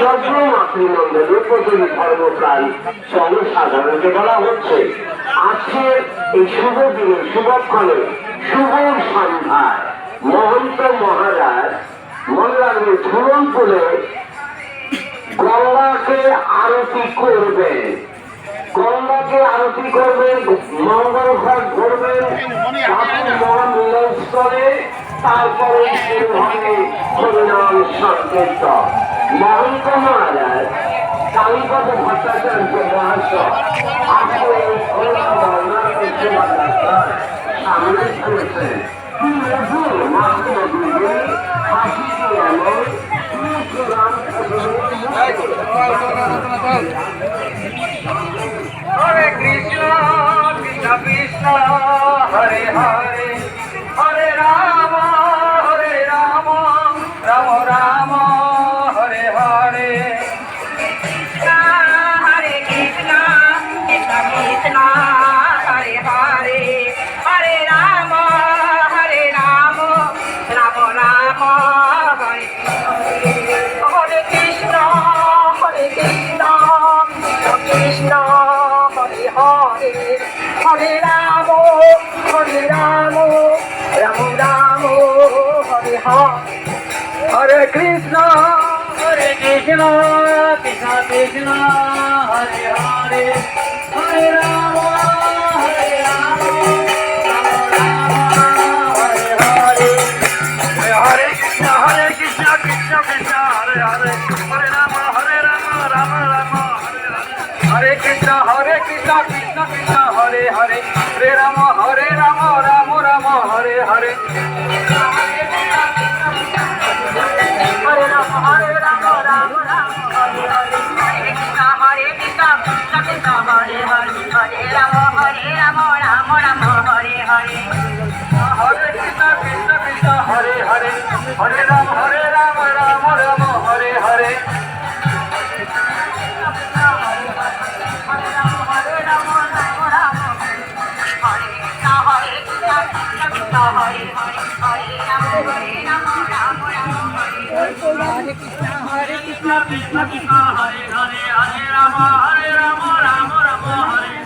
যজ্ঞ মাতৃমণ্ডলে প্রতিটি ধর্মপ্রাণ জনসাধারণকে বলা হচ্ছে আজকের এই শুভ দিনে শুভক্ষণে শুভ সন্ধ্যায় মহন্ত মহারাজ মল্লারপুর ঝুলনপুরে গঙ্গাকে আরতি করবেন। গঙ্গাকে আরতি করবেন, মঙ্গল ঘট ঘুরবেন, মহামিলনস্থলে তারপরে শুরু হবে হরিনাম সংকীর্তন। মহন্ত মহারাজ কালীপদ ভট্টাচার্য মহাশয় আসলে সামনে করেছেন। হরে Krishna Krishna Krishna Hare Hare Hare Ram Ram Ram Hare Hare Hare Krishna Krishna Krishna Hare Hare Hare Ram Ram Ram Hare Hare Krishna Krishna Krishna Hare Hare Hare Ram Ram Ram Hare Hare Hare Krishna Krishna Krishna Krishna Hare Hare Hare Ram Ram Hare Hare Hare Krishna Krishna Krishna Hare Hare Hare Ram Ram Ram Hare Hare Hare Krishna Krishna Krishna Hare Hare Hare Ram Ram Ram Hare Hare Hare Ram Ram Ram Hare Hare Hare Krishna Krishna Krishna Hare Hare Hare Ram Ram Ram Hare Hare Hare Krishna Krishna Hare Hare Hare Ram Ram Ram Hare Hare Hare Krishna, Krishna Krishna, Hare Hare, Hare Rama, Rama Rama, Hare